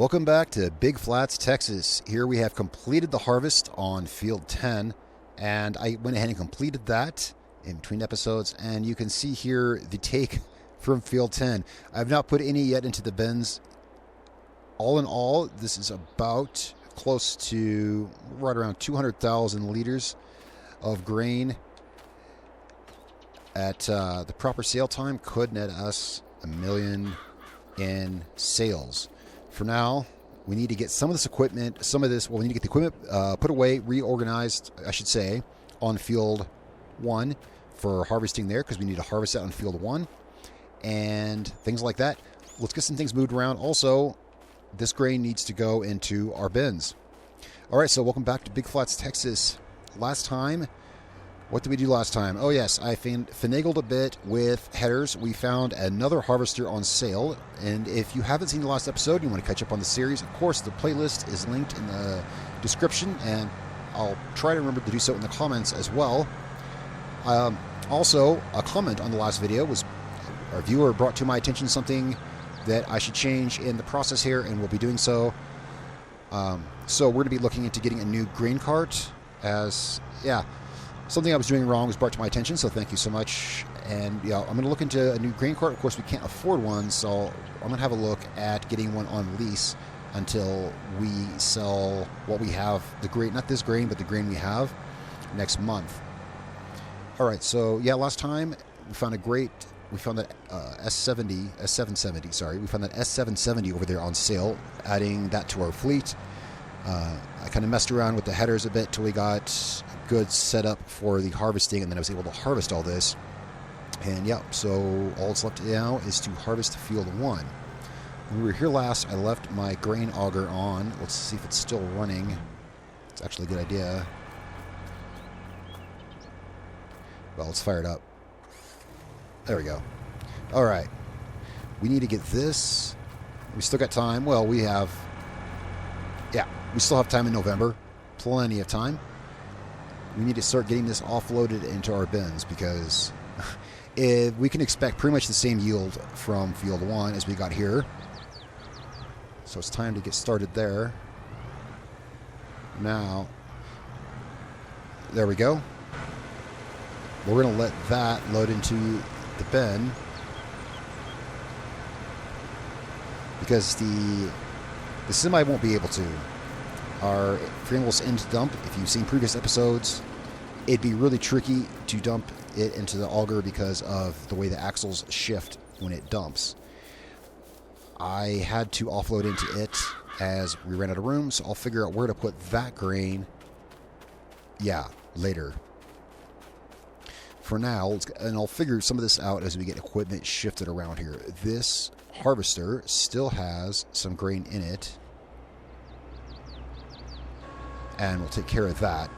Welcome back to Big Flats, Texas. Here we have completed the harvest on field 10, and I went ahead and completed that in between episodes, and you can see here the take from field 10. I have not put any yet into the bins. All in all, this is about close to right around 200,000 liters of grain at the proper sale time could net us $1 million in sales. For now, we need to get some of this equipment, we need to get the equipment put away, reorganized, I should say, on field 1 for harvesting there, because we need to harvest that on field 1 and things like that. Let's get some things moved around. Also, this grain needs to go into our bins. All right, so welcome back to Big Flats, Texas. Last time, what did we do last time? Oh, yes, I finagled a bit with headers. We found another harvester on sale, and if you haven't seen the last episode, you want to catch up on the series, of course, the playlist is linked in the description, and I'll try to remember to do so in the comments as well. Also, a comment on the last video was a viewer brought to my attention something that I should change in the process here, and we'll be doing so. So we're going to be looking into getting a new grain cart something I was doing wrong was brought to my attention, so thank you so much. And yeah, I'm going to look into a new grain cart. Of course, we can't afford one, so I'm going to have a look at getting one on lease until we sell what we have, the grain, not this grain, but the grain we have next month. All right, so yeah, last time we found that S770, we found that S770 over there on sale, adding that to our fleet. I kind of messed around with the headers a bit till we got good setup for the harvesting, and then I was able to harvest all this. And yeah, so all that's left now is to harvest field 1. When we were here last, I left my grain auger on. Let's see if it's still running. It's actually a good idea. Well, let's fire it up. There we go. All right. We need to get this. We still got time. Well, we still have time in November. Plenty of time. We need to start getting this offloaded into our bins, because we can expect pretty much the same yield from field 1 as we got here. So it's time to get started there. Now, there we go. We're going to let that load into the bin, because the semi won't be able to. Our frameless end dump, if you've seen previous episodes, it'd be really tricky to dump it into the auger because of the way the axles shift when it dumps. I had to offload into it as we ran out of room, so I'll figure out where to put that grain, later. For now, and I'll figure some of this out as we get equipment shifted around here. This harvester still has some grain in it, and we'll take care of that.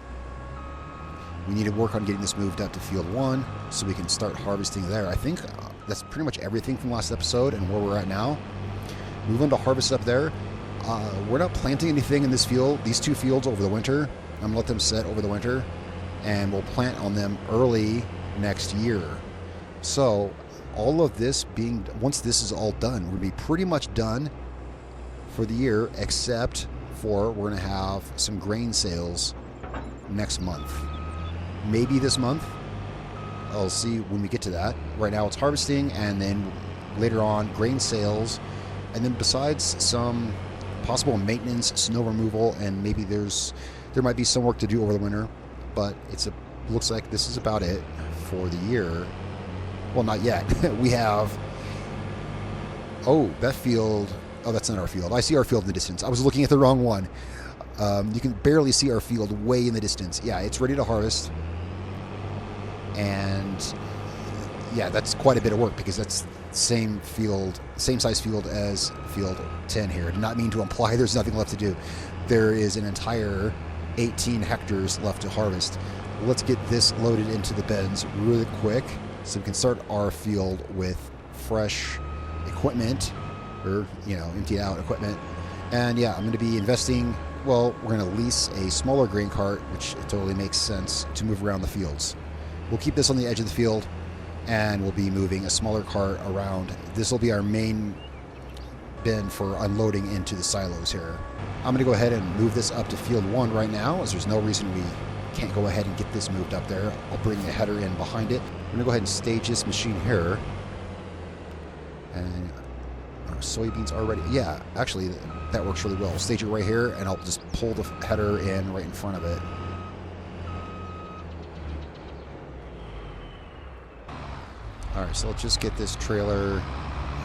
We need to work on getting this moved up to field 1 so we can start harvesting there. I think that's pretty much everything from last episode and where we're at now. Move on to harvest up there. We're not planting anything in this field, these two fields, over the winter. I'm going to let them set over the winter, and we'll plant on them early next year. So all of this once this is all done, we'll be pretty much done for the year, except for we're going to have some grain sales next month. Maybe this month. I'll see when we get to that. Right now it's harvesting, and then later on grain sales, and then besides some possible maintenance, snow removal, and maybe there might be some work to do over the winter, but looks like this is about it for the year. Well, not yet. We have that field. Oh, that's not our field. I see our field in the distance. I was looking at the wrong one. You can barely see our field way in the distance. Yeah, it's ready to harvest. And yeah, that's quite a bit of work, because that's same size field as field 10 here. I did not mean to imply there's nothing left to do. There is an entire 18 hectares left to harvest. Let's get this loaded into the bins really quick so we can start our field with fresh equipment, or emptied out equipment. And yeah, I'm going to be investing, we're going to lease a smaller grain cart, which totally makes sense, to move around the fields. We'll keep this on the edge of the field, and we'll be moving a smaller cart around. This will be our main bin for unloading into the silos here. I'm going to go ahead and move this up to field 1 right now, as there's no reason we can't go ahead and get this moved up there. I'll bring the header in behind it. I'm going to go ahead and stage this machine here. And our soybeans are ready. Yeah, actually, that works really well. I'll stage it right here, and I'll just pull the header in right in front of it. Alright, so let's just get this trailer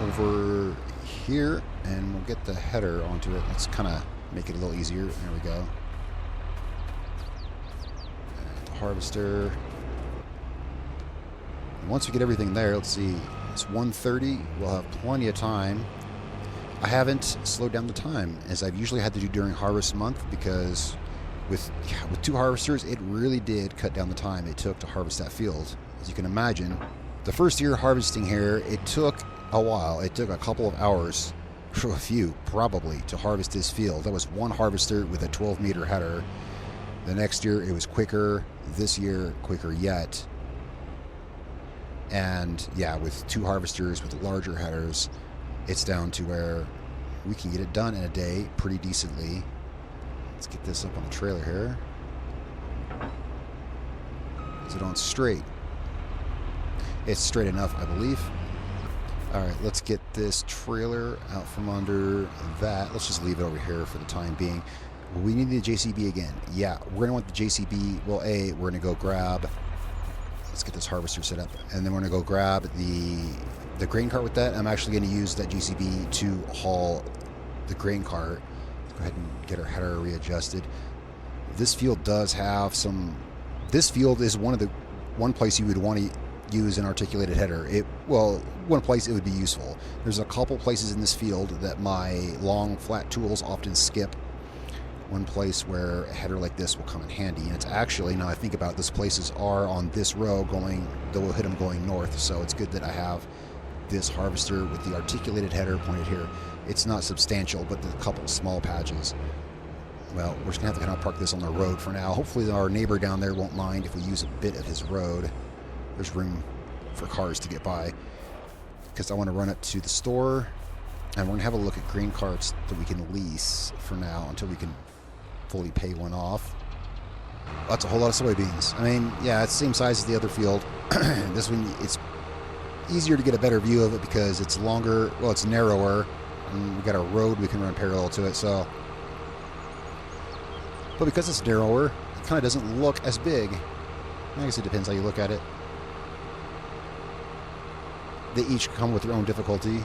over here, and we'll get the header onto it. Let's kind of make it a little easier. There we go. And the harvester. And once we get everything there, let's see. It's 1:30. We'll have plenty of time. I haven't slowed down the time, as I've usually had to do during harvest month, because with 2 harvesters, it really did cut down the time it took to harvest that field. As you can imagine, the first year harvesting here, it took a while. It took a couple of hours, a few probably, to harvest this field. That was 1 harvester with a 12-meter header. The next year it was quicker. This year, quicker yet. And yeah, with 2 harvesters with larger headers, it's down to where we can get it done in a day pretty decently. Let's get this up on the trailer here. Is it on straight? It's straight enough, I believe. Alright, let's get this trailer out from under that. Let's just leave it over here for the time being. We need the JCB again. Yeah, we're going to want the JCB. Well, we're going to go grab... Let's get this harvester set up. And then we're going to go grab the grain cart with that. I'm actually going to use that JCB to haul the grain cart. Let's go ahead and get our header readjusted. This field does have some... This field is one place you would want to use an articulated header. One place it would be useful. There's a couple places in this field that my long flat tools often skip. One place where a header like this will come in handy, and it's actually, now I think about it, those places are on this row going, that will hit them going north, so it's good that I have this harvester with the articulated header pointed here. It's not substantial, but there's a couple small patches. Well, we're just going to have to kind of park this on the road for now. Hopefully our neighbor down there won't mind if we use a bit of his road. There's room for cars to get by, because I want to run it to the store, and we're going to have a look at grain carts that we can lease for now until we can fully pay one off. That's a whole lot of soybeans. I mean, yeah, it's the same size as the other field. This one, it's easier to get a better view of it because it's longer, well, it's narrower, and we got a road we can run parallel to it, so. But because it's narrower, it kind of doesn't look as big. I guess it depends how you look at it. They each come with their own difficulty.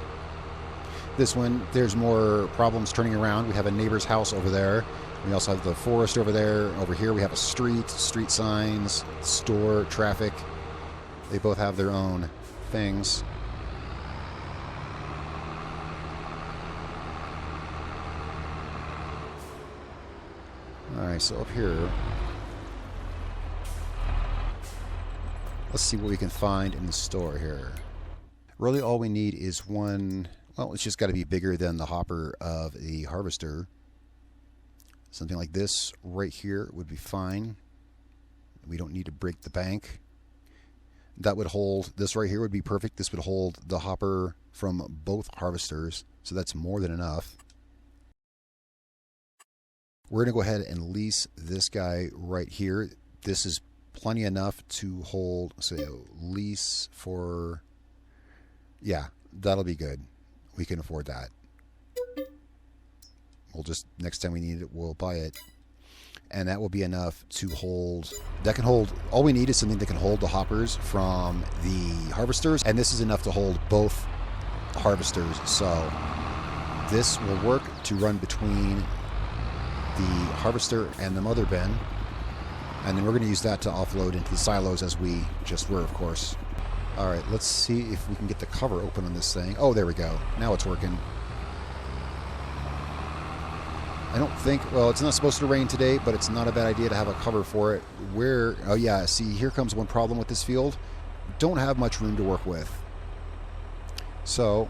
This one, there's more problems turning around. We have a neighbor's house over there. We also have the forest over there. Over here we have a street signs, store, traffic. They both have their own things. Alright, so up here, let's see what we can find in the store here. Really all we need is one, well, it's just got to be bigger than the hopper of the harvester. Something like this right here would be fine. We don't need to break the bank. That would hold, this right here would be perfect. This would hold the hopper from both harvesters, so that's more than enough. We're going to go ahead and lease this guy right here. This is plenty enough to hold, so lease for, yeah, that'll be good. We can afford that. We'll just, next time we need it, we'll buy it. And that will be enough to hold, that can hold, all we need is something that can hold the hoppers from the harvesters, and this is enough to hold both harvesters. So this will work to run between the harvester and the mother bin, and then we're going to use that to offload into the silos as we just were, of course. Alright, let's see if we can get the cover open on this thing. Oh, there we go. Now it's working. I don't think, well, it's not supposed to rain today, but it's not a bad idea to have a cover for it. Where, oh yeah, see, here comes one problem with this field. Don't have much room to work with. So,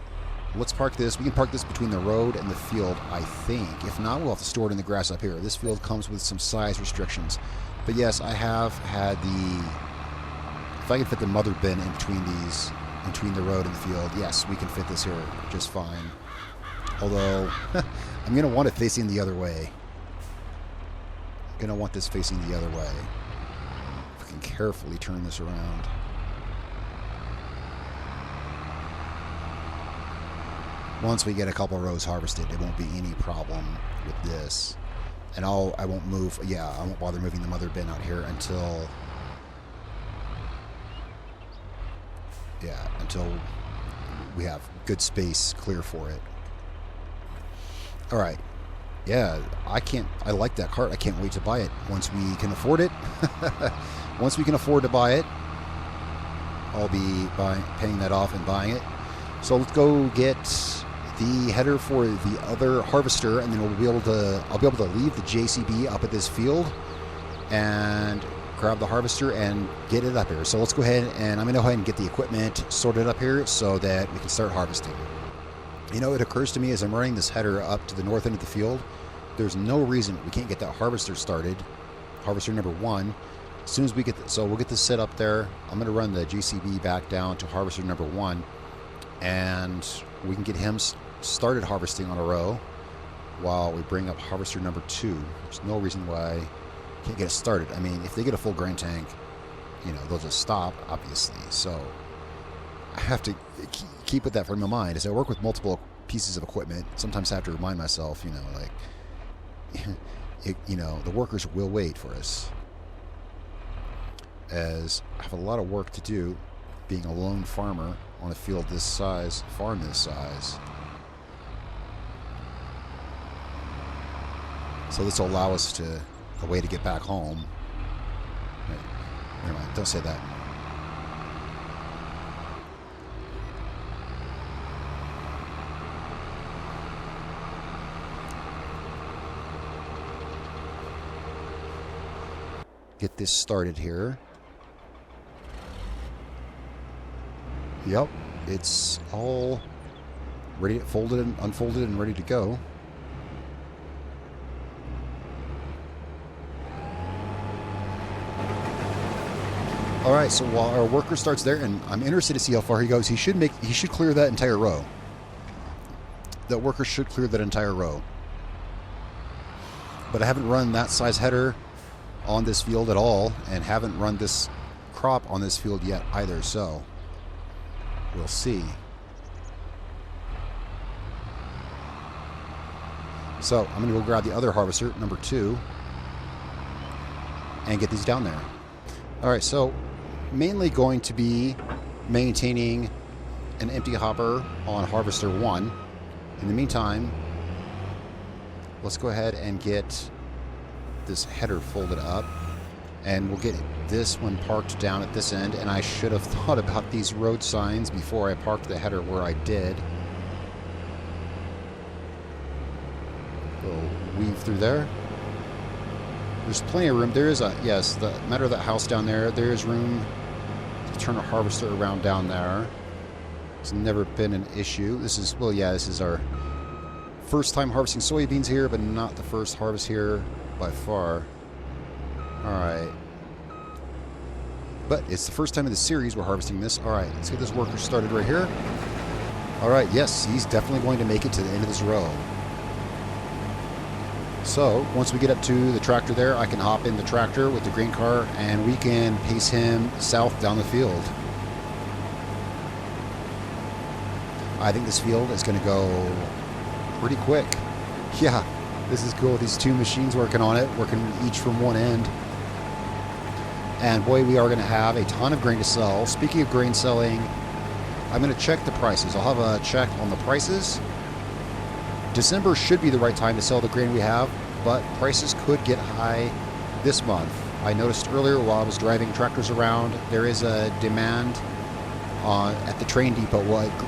let's park this. We can park this between the road and the field, I think. If not, we'll have to store it in the grass up here. This field comes with some size restrictions. But yes, I have had the, if I can fit the mother bin in between these, between the road and the field, yes, we can fit this here just fine. Although, I'm going to want it facing the other way. I'm going to want this facing the other way. If I can carefully turn this around. Once we get a couple rows harvested, it won't be any problem with this. And I won't move, yeah, I won't bother moving the mother bin out here until, yeah, until we have good space clear for it. All right. Yeah, I like that cart. I can't wait to buy it once we can afford it. Once we can afford to buy it, I'll be paying that off and buying it. So let's go get the header for the other harvester, and then I'll be able to leave the JCB up at this field and grab the harvester and get it up here. So let's go ahead, and I'm going to go ahead and get the equipment sorted up here so that we can start harvesting. You know, it occurs to me as I'm running this header up to the north end of the field, there's no reason we can't get that harvester started, harvester number 1. As soon as we get so we'll get this set up there. I'm going to run the JCB back down to harvester number 1, and we can get him started harvesting on a row while we bring up harvester number 2. There's no reason why I can't get it started. I mean, if they get a full grain tank, you know, they'll just stop, obviously. So I have to keep with that from my mind. As I work with multiple pieces of equipment, sometimes I have to remind myself, you know, like, you know, the workers will wait for us, as I have a lot of work to do being a lone farmer on a field this size, farm this size. So this will allow us a way to get back home. Wait, never mind, don't say that. Get this started here. Yep, it's all ready, folded and unfolded and ready to go. All right, so while our worker starts there, and I'm interested to see how far he goes, he should clear that entire row. That worker should clear that entire row. But I haven't run that size header on this field at all, and haven't run this crop on this field yet either, so we'll see. So I'm going to go grab the other harvester, number 2, and get these down there. All right, so mainly going to be maintaining an empty hopper on harvester 1. In the meantime, let's go ahead and get this header folded up, and we'll get this one parked down at this end. And I should have thought about these road signs before I parked the header where I did. We'll weave through there. There's plenty of room. There is a, yes, the matter of that house down there, there is room to turn a harvester around down there. It's never been an issue. This is, well, yeah, this is our first time harvesting soybeans here, but not the first harvest here by far. All right. But it's the first time in the series we're harvesting this. All right, let's get this worker started right here. All right, yes, he's definitely going to make it to the end of this row. So once we get up to the tractor there, I can hop in the tractor with the grain car, and we can pace him south down the field. I think this field is going to go pretty quick. Yeah, this is cool. These 2 machines working on it, working each from one end. And boy, we are going to have a ton of grain to sell. Speaking of grain selling, I'm going to check the prices. I'll have a check on the prices. December should be the right time to sell the grain we have, but prices could get high this month. I noticed earlier while I was driving tractors around, there is a demand at the train depot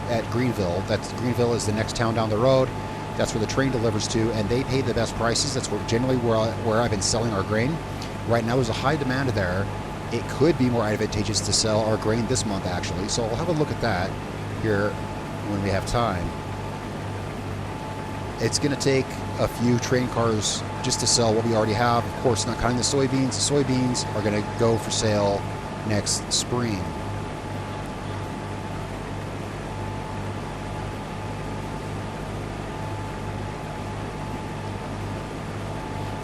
at Greenville. Greenville is the next town down the road. That's where the train delivers to, and they pay the best prices. That's generally where I've been selling our grain. Right now there's a high demand there. It could be more advantageous to sell our grain this month, actually. So I'll have a look at that here when we have time. It's going to take a few train cars just to sell what we already have. Of course, not counting the soybeans. The soybeans are going to go for sale next spring.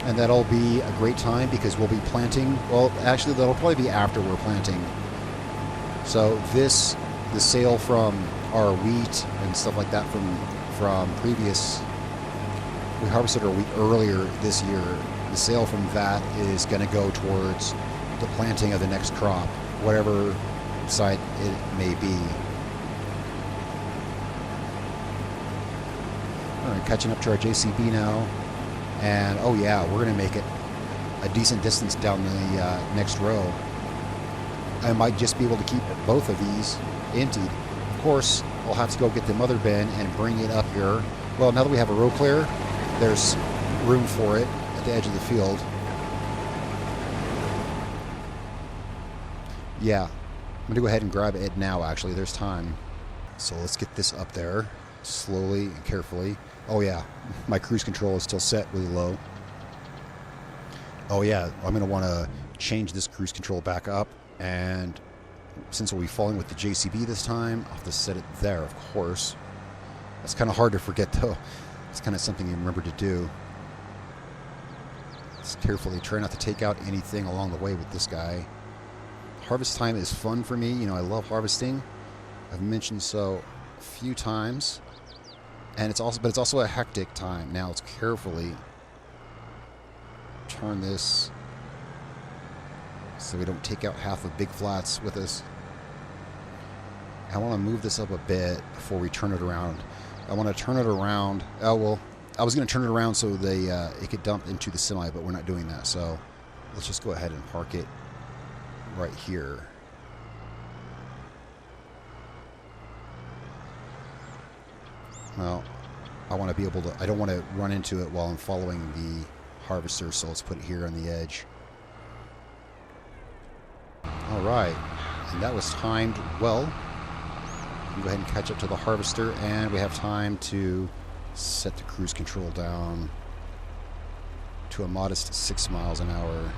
And that'll be a great time because we'll be planting. Well, actually, that'll probably be after we're planting. So the sale from our wheat and stuff like that from previous, we harvested our wheat earlier this year. The sale from that is going to go towards the planting of the next crop, whatever site it may be. All right, catching up to our JCB now. And oh yeah, we're going to make it a decent distance down the next row. I might just be able to keep both of these emptied. Of course, I'll have to go get the mother bin and bring it up here. Well, now that we have a row clear, there's room for it at the edge of the field. Yeah, I'm going to go ahead and grab it now, actually. There's time. So let's get this up there slowly and carefully. Oh yeah, my cruise control is still set really low. Oh yeah, I'm going to want to change this cruise control back up, and since we'll be falling with the JCB this time, I'll have to set it there, of course. That's kind of hard to forget though. It's kind of something you remember to do. Just carefully try not to take out anything along the way with this guy. Harvest time is fun for me. You know, I love harvesting. I've mentioned so a few times. And it's also a hectic time. Now let's carefully turn this so we don't take out half of big flats with us. I want to move this up a bit before we turn it around. I want to turn it around. Oh well, I was going to turn it around so it could dump into the semi, but we're not doing that. So let's just go ahead and park it right here. Well, I want to be able to, I don't want to run into it while I'm following the harvester, so let's put it here on the edge. All right, and that was timed well. Go ahead and catch up to the harvester, and we have time to set the cruise control down to a modest 6 miles an hour.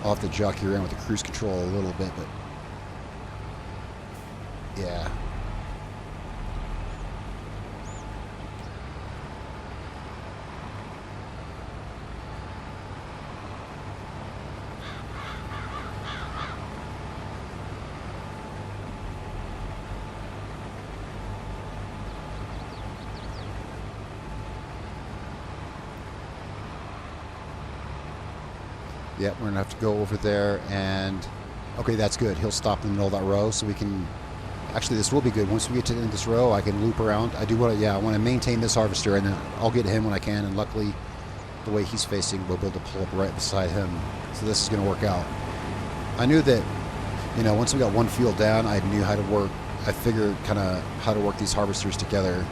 I'll have to jockey around with the cruise control a little bit, but yeah. Yeah, we're gonna have to go over there and okay, that's good. He'll stop in the middle of that row, so we can actually this will be good. Once we get to the end of this row, I can loop around. I want to maintain this harvester, and then I'll get him when I can. And luckily, the way he's facing, we'll be able to pull up right beside him. So this is gonna work out. I knew that, you know, once we got one field down, I knew how to work. I figured kind of how to work these harvesters together.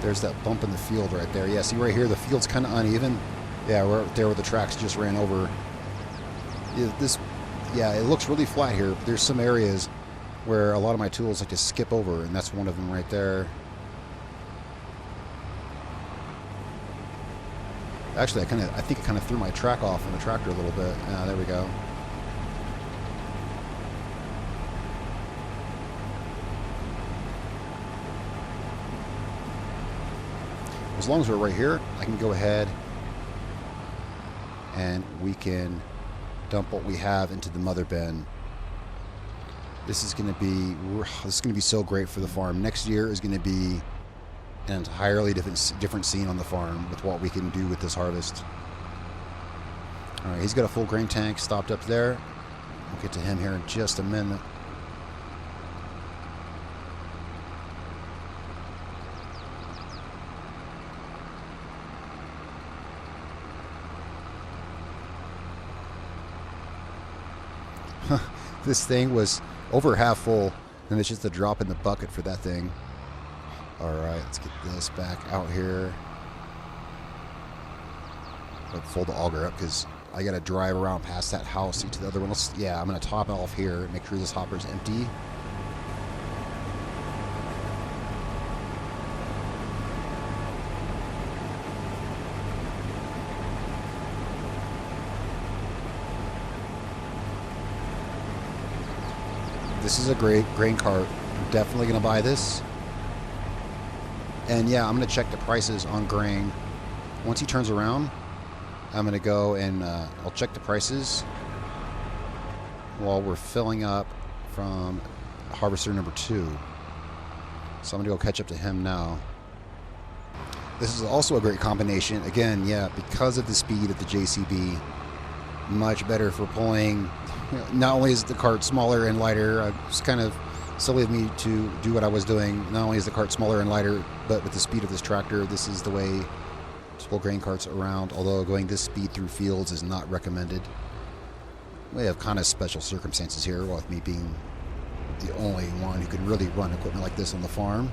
There's that bump in the field right there. Yeah, see right here, the field's kind of uneven. Yeah, we're right there where the tracks just ran over. Yeah, it looks really flat here, but there's some areas where a lot of my tools like to skip over, and that's one of them right there. Actually, I think it kind of threw my track off on the tractor a little bit. There we go. As long as we're right here, I can go ahead and we can dump what we have into the mother bin. This is going to be so great for the farm. Next year is going to be an entirely different scene on the farm with what we can do with this harvest. All right, he's got a full grain tank stopped up there. We'll get to him here in just a minute. This thing was over half full, and it's just a drop in the bucket for that thing. All right, let's get this back out here. I'll fold the auger up because I got to drive around past that house to the other one. Yeah, I'm going to top it off here, make sure this hopper's empty. This is a great grain cart. I'm definitely going to buy this. And yeah, I'm going to check the prices on grain. Once he turns around, I'm going to go and I'll check the prices while we're filling up from harvester number 2. So I'm going to go catch up to him now. This is also a great combination. Again, yeah, because of the speed of the JCB, much better for pulling. You know, not only is the cart smaller and lighter, it's kind of silly of me to do what I was doing. Not only is the cart smaller and lighter, but with the speed of this tractor, this is the way to pull grain carts around, although going this speed through fields is not recommended. We have kind of special circumstances here, with me being the only one who can really run equipment like this on the farm.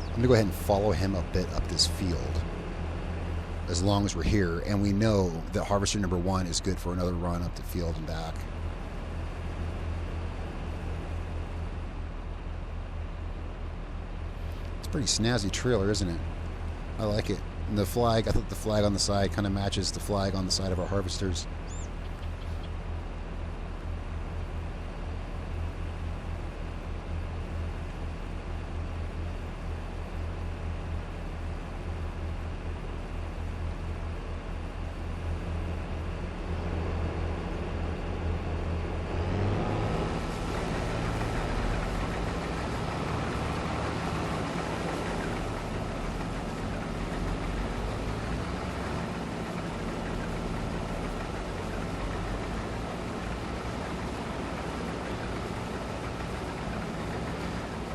I'm going to go ahead and follow him a bit up this field as long as we're here, and we know that harvester number 1 is good for another run up the field and back. It's a pretty snazzy trailer, isn't it? I like it. And the flag, I thought the flag on the side kind of matches the flag on the side of our harvesters.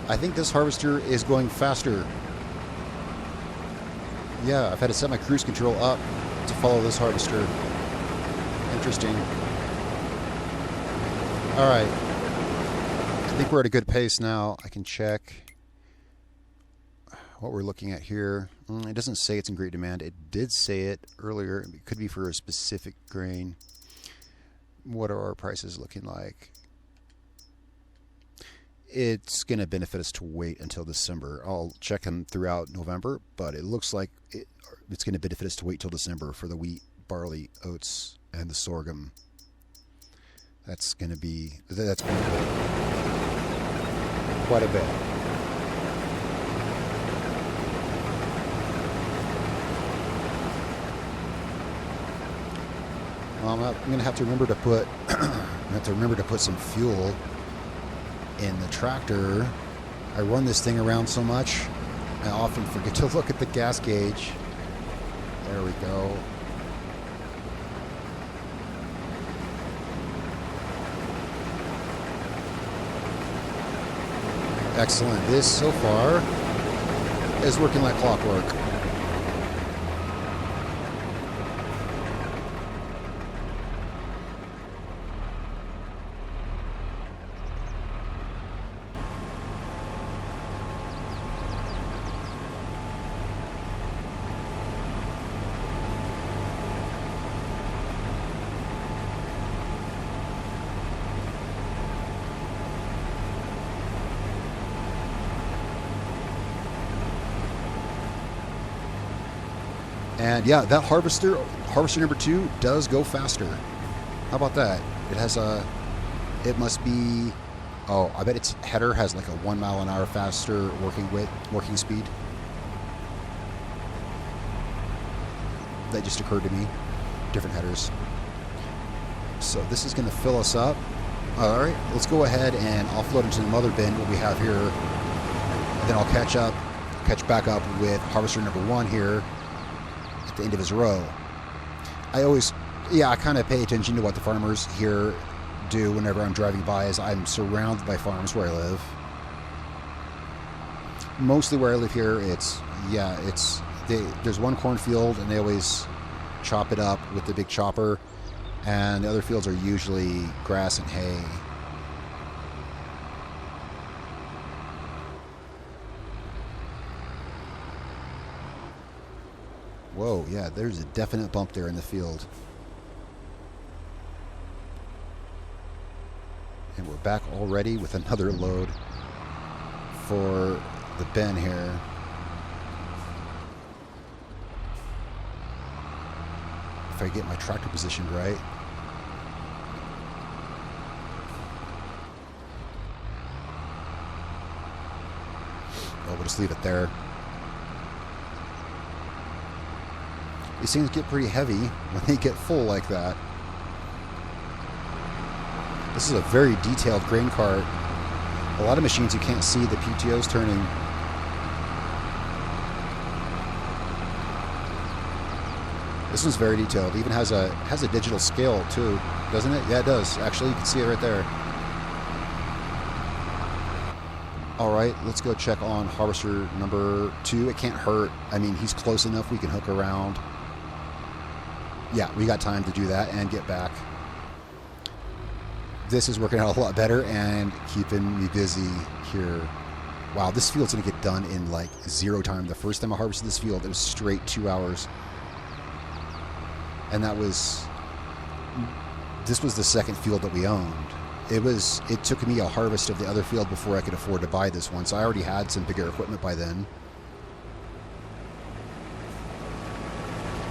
I think this harvester is going faster. Yeah, I've had to set my cruise control up to follow this harvester. Interesting. All right. I think we're at a good pace now. I can check what we're looking at here. It doesn't say it's in great demand. It did say it earlier. It could be for a specific grain. What are our prices looking like? It's going to benefit us to wait until December. I'll check them throughout November, but it looks like it's going to benefit us to wait till December for the wheat, barley, oats, and the sorghum. That's going to be quite a bit. I'm going to have to remember to put some fuel in the tractor. I run this thing around so much, I often forget to look at the gas gauge. There we go. Excellent. This so far is working like clockwork. And yeah, that harvester number 2 does go faster. How about that? It has it must be, oh, I bet its header has like a 1 mile an hour faster working speed. That just occurred to me. Different headers. So this is going to fill us up. All right, let's go ahead and offload into the mother bin what we have here. And then I'll catch back up with harvester number 1 here at the end of his row. I kind of pay attention to what the farmers here do whenever I'm driving by, as I'm surrounded by farms where I live. Mostly where I live here, there's one cornfield, and they always chop it up with the big chopper, and the other fields are usually grass and hay. Whoa, yeah, there's a definite bump there in the field. And we're back already with another load for the bin here. If I get my tractor positioned right. Oh, we'll just leave it there. These things get pretty heavy when they get full like that. This is a very detailed grain cart. A lot of machines you can't see the PTOs turning. This one's very detailed. It even has a digital scale too, doesn't it? Yeah, it does. Actually, you can see it right there. All right, let's go check on harvester number 2. It can't hurt. I mean, he's close enough. We can hook around. Yeah, we got time to do that and get back. This is working out a lot better and keeping me busy here. Wow, this field's gonna get done in like 0 time. The first time I harvested this field, it was straight 2 hours. And this was the second field that we owned. It took me a harvest of the other field before I could afford to buy this one, so I already had some bigger equipment by then.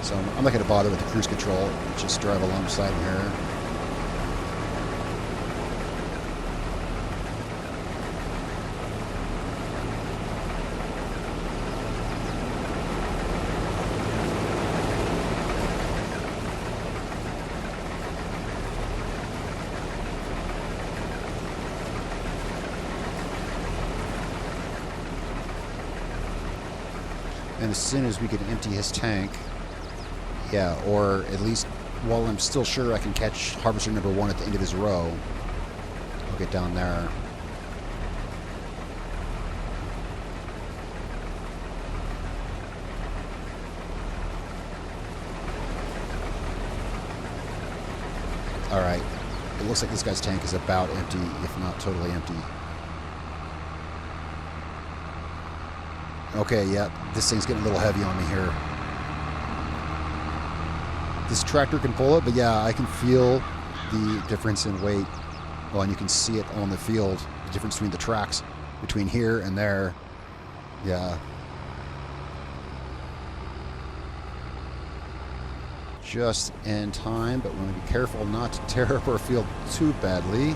So I'm not going to bother with the cruise control, just drive alongside here. And as soon as we can empty his tank, yeah, or at least while I'm still sure I can catch harvester number 1 at the end of his row, I'll get down there. All right, it looks like this guy's tank is about empty, if not totally empty. Okay, yeah, this thing's getting a little heavy on me here. This tractor can pull it, but yeah, I can feel the difference in weight. Well, and you can see it on the field, the difference between the tracks between here and there. Yeah. Just in time, but we want to be careful not to tear up our field too badly.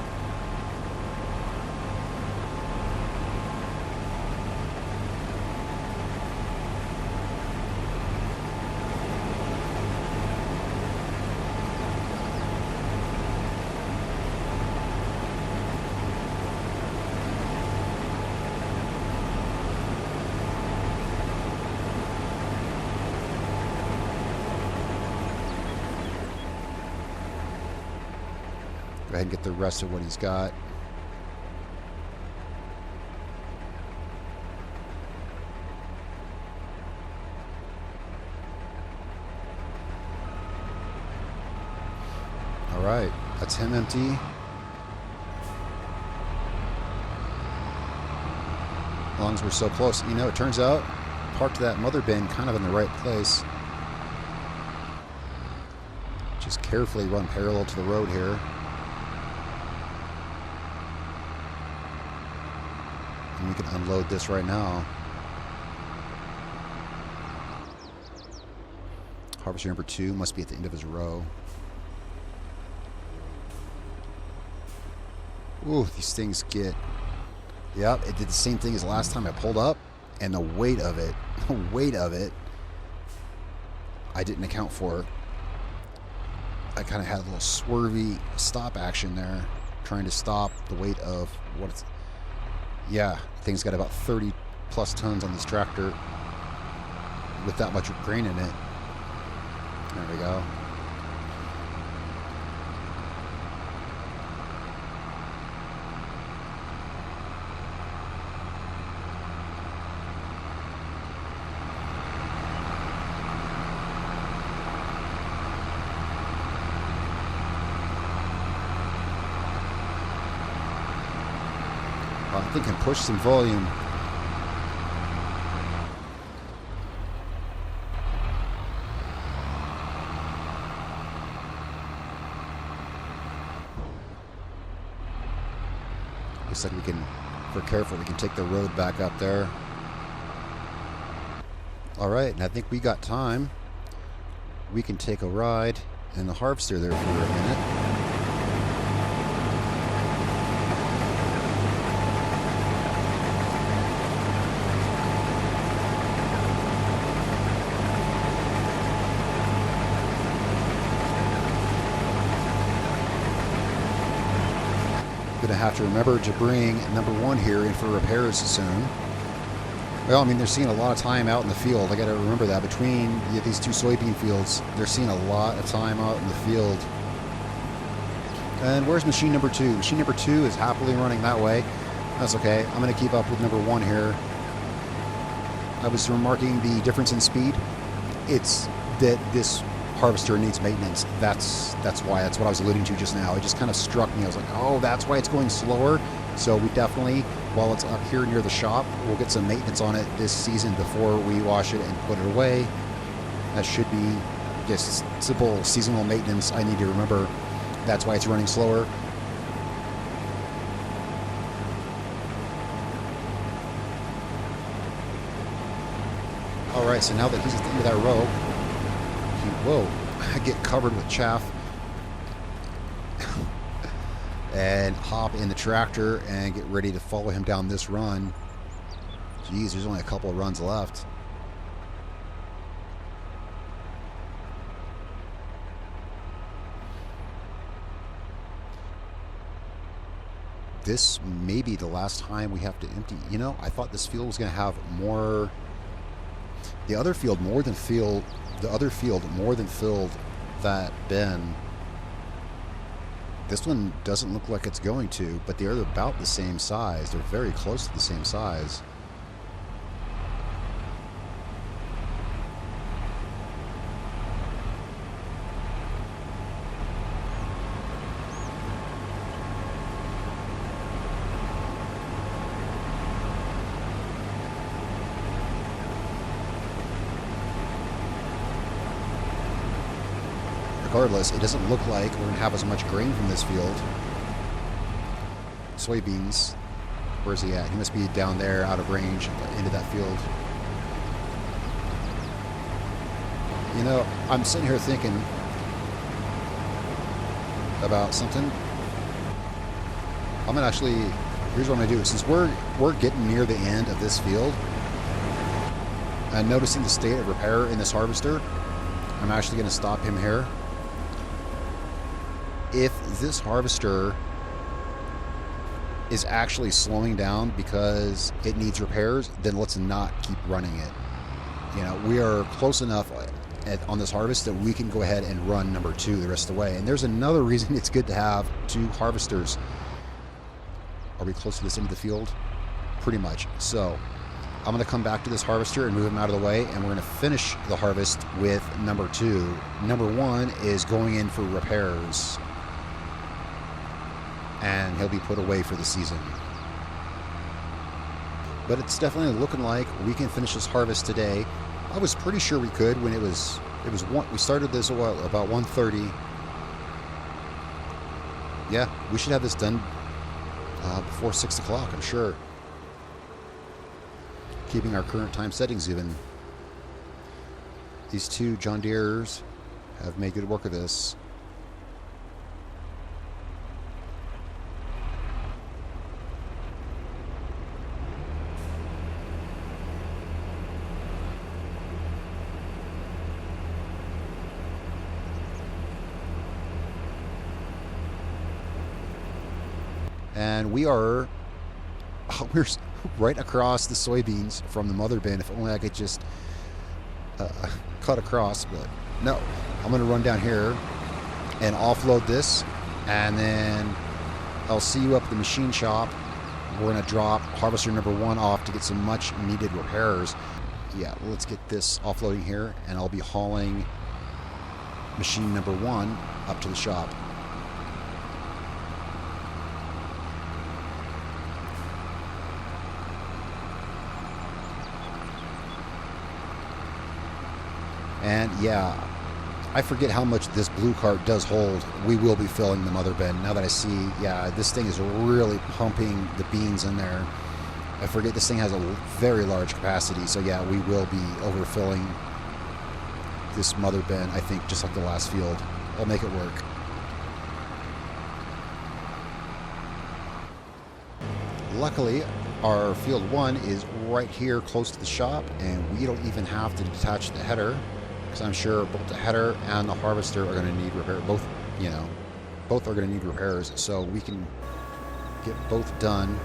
Go ahead and get the rest of what he's got. All right, that's him empty. As long as we're so close. You know, it turns out parked that mother bin kind of in the right place. Just carefully run parallel to the road here. And we can unload this right now. Harvester number 2 must be at the end of his row. Ooh, these things get... Yep, it did the same thing as last time I pulled up, and the weight of it, I didn't account for. I kind of had a little swervy stop action there, trying to stop the weight of what it's... Yeah, thing's got about 30 plus tons on this tractor with that much grain in it. There we go. I think can push some volume. Looks like we can, if we're careful, we can take the road back up there. All right, and I think we got time. We can take a ride in the harvester there for a minute. Gonna have to remember to bring number 1 here in for repairs soon. Well, I mean, they're seeing a lot of time out in the field. I got to remember that between these 2 soybean fields, they're seeing a lot of time out in the field. And where's machine number 2? Machine number 2 is happily running that way. That's okay. I'm going to keep up with number 1 here. I was remarking the difference in speed. It's that this harvester needs maintenance. That's why. That's what I was alluding to just now. It just kind of struck me. I was like, oh, that's why it's going slower. So we definitely, while it's up here near the shop, we'll get some maintenance on it this season before we wash it and put it away. That should be just simple seasonal maintenance. I need to remember that's why it's running slower. All right, so now that he's at the end of that row, whoa, I get covered with chaff. And hop in the tractor and get ready to follow him down this run. Geez, there's only a couple of runs left. This may be the last time we have to empty. You know, I thought this field was going to have more. The other field more than filled that bin. This one doesn't look like it's going to, but they're about the same size. They're very close to the same size. Regardless, it doesn't look like we're going to have as much grain from this field. Soybeans. Where's he at? He must be down there out of range into that field. You know, I'm sitting here thinking about something. I'm going to actually, here's what I'm going to do. Since we're getting near the end of this field, and noticing the state of repair in this harvester, I'm actually going to stop him here. If this harvester is actually slowing down because it needs repairs, then let's not keep running it. You know, we are close enough on this harvest that we can go ahead and run number 2 the rest of the way. And there's another reason it's good to have 2 harvesters. Are we close to this end of the field? Pretty much. So I'm going to come back to this harvester and move him out of the way, and we're going to finish the harvest with number 2. Number 1 is going in for repairs, and he'll be put away for the season. But it's definitely looking like we can finish this harvest today. I was pretty sure we could when we started this about 1:30. Yeah, we should have this done before 6 o'clock, I'm sure. Keeping our current time settings even. These 2 John Deeres have made good work of this. And we're right across the soybeans from the mother bin. If only I could just cut across, but no. I'm going to run down here and offload this, and then I'll see you up at the machine shop. We're going to drop harvester number 1 off to get some much needed repairs. Yeah, let's get this offloading here, and I'll be hauling machine number 1 up to the shop. And yeah, I forget how much this blue cart does hold. We will be filling the mother bin. Now that I see, yeah, this thing is really pumping the beans in there. I forget this thing has a very large capacity. So yeah, we will be overfilling this mother bin, I think, just like the last field. I'll make it work. Luckily, our field 1 is right here close to the shop, and we don't even have to detach the header, because I'm sure both the header and the harvester are going to need repair. Both are going to need repairs, so we can get both done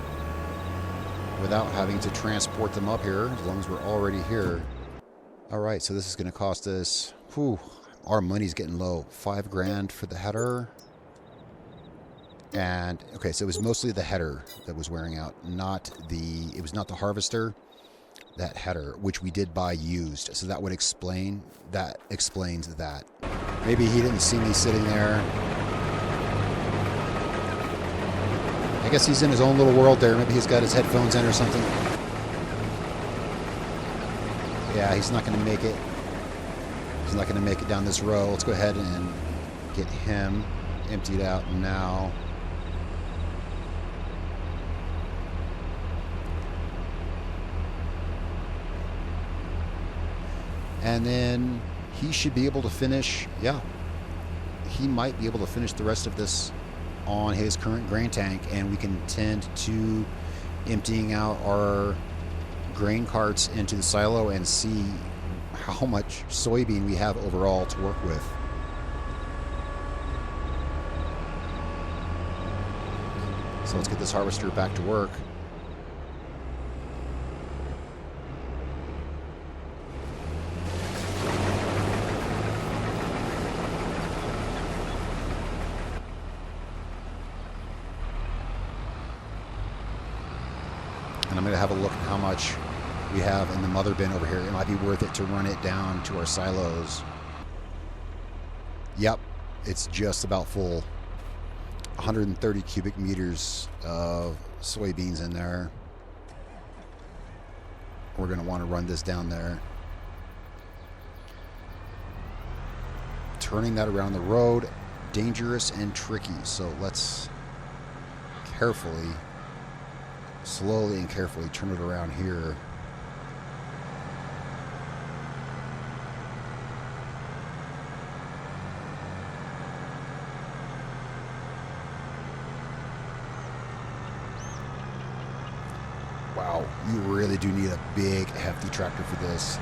without having to transport them up here, as long as we're already here. All right, so this is going to cost us, our money's getting low. $5,000 for the header. And okay, so it was mostly the header that was wearing out, it was not the harvester, that header, which we did buy used. So that would explains that. Maybe he didn't see me sitting there. I guess he's in his own little world there. Maybe he's got his headphones in or something. Yeah, he's not going to make it. He's not going to make it down this row. Let's go ahead and get him emptied out now. And then he should be able to finish, yeah, he might be able to finish the rest of this on his current grain tank, and we can tend to emptying out our grain carts into the silo and see how much soybean we have overall to work with. So let's get this harvester back to work. And I'm going to have a look at how much we have in the mother bin over here. It might be worth it to run it down to our silos. Yep, it's just about full. 130 cubic meters of soybeans in there. We're going to want to run this down there. Turning that around the road, dangerous and tricky. So let's slowly and carefully turn it around here. Wow, you really do need a big, hefty tractor for this.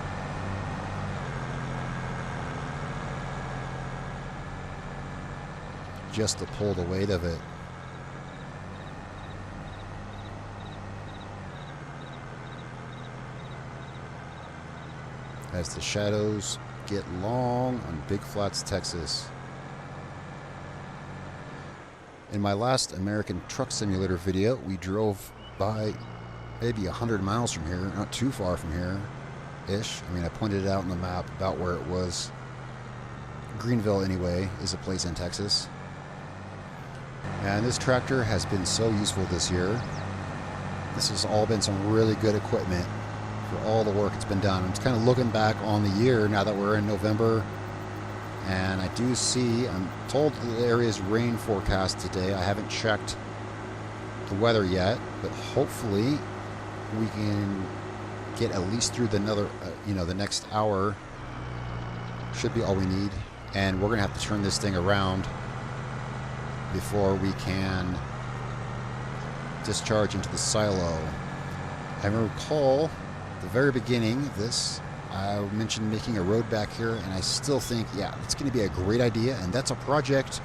Just to pull the weight of it. As the shadows get long on Big Flats, Texas. In my last American Truck Simulator video, we drove by maybe 100 miles from here, not too far from here-ish. I mean, I pointed it out on the map about where it was. Greenville, anyway, is a place in Texas. And this tractor has been so useful this year. This has all been some really good equipment for all the work it's been done. I'm just kind of looking back on the year now that we're in November, and I do see, I'm told there is rain forecast today. I haven't checked the weather yet, but hopefully we can get at least through the next hour. Should be all we need, and we're gonna have to turn this thing around before we can discharge into the silo. I recall the very beginning of this, I mentioned making a road back here, and I still think, yeah, it's going to be a great idea, and that's a project.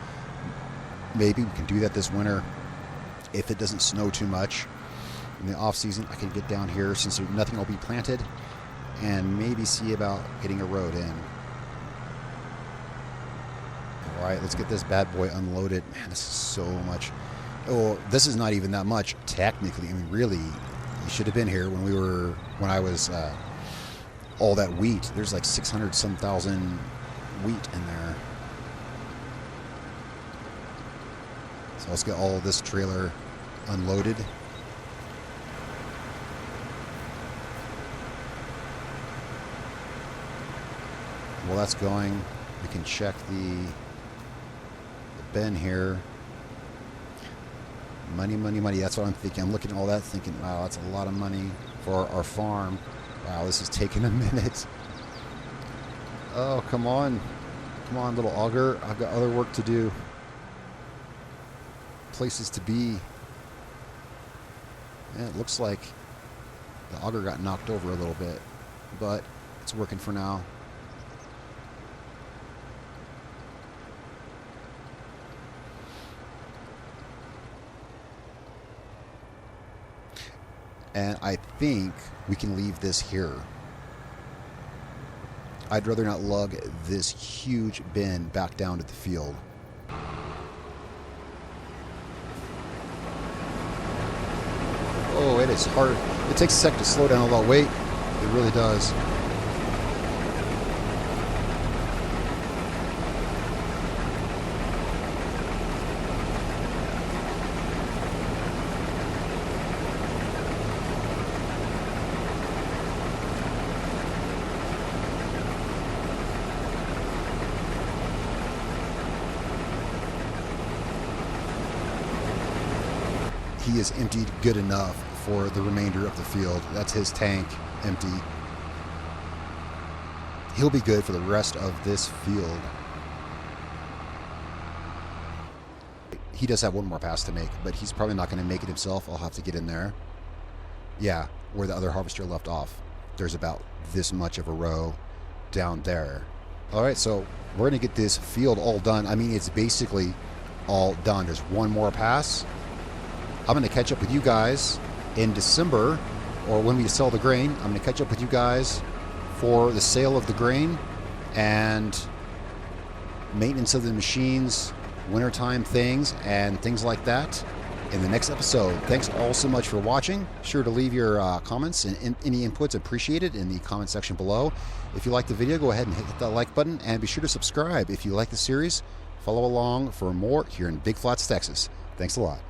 Maybe we can do that this winter if it doesn't snow too much. In the off season, I can get down here since nothing will be planted, and maybe see about getting a road in. All right, let's get this bad boy unloaded. Man, this is so much. Oh, this is not even that much technically. I mean, really, you should have been here when I was all that wheat. There's like 600 some thousand wheat in there. So let's get all of this trailer unloaded. while that's going, we can check the bin here. Money, money, money. That's what I'm thinking. I'm looking at all that thinking, wow, that's a lot of money for our farm. Wow, this is taking a minute. Oh, come on. Come on, little auger. I've got other work to do. Places to be. Yeah, it looks like the auger got knocked over a little bit, but it's working for now. And I think we can leave this here. I'd rather not lug this huge bin back down to the field. Oh, it is hard. It takes a second to slow down all that weight. It really does. He is emptied good enough for the remainder of the field. That's his tank empty. He'll be good for the rest of this field. He does have one more pass to make, but he's probably not going to make it himself. I'll have to get in there. Yeah, where the other harvester left off. There's about this much of a row down there. All right, so we're going to get this field all done. I mean, it's basically all done. There's one more pass. I'm going to catch up with you guys in December, or when we sell the grain. I'm going to catch up with you guys for the sale of the grain and maintenance of the machines, wintertime things, and things like that in the next episode. Thanks all so much for watching. Sure to leave your comments and any inputs appreciated in the comment section below. If you like the video, go ahead and hit that like button, and be sure to subscribe if you like the series. Follow along for more here in Big Flats, Texas. Thanks a lot.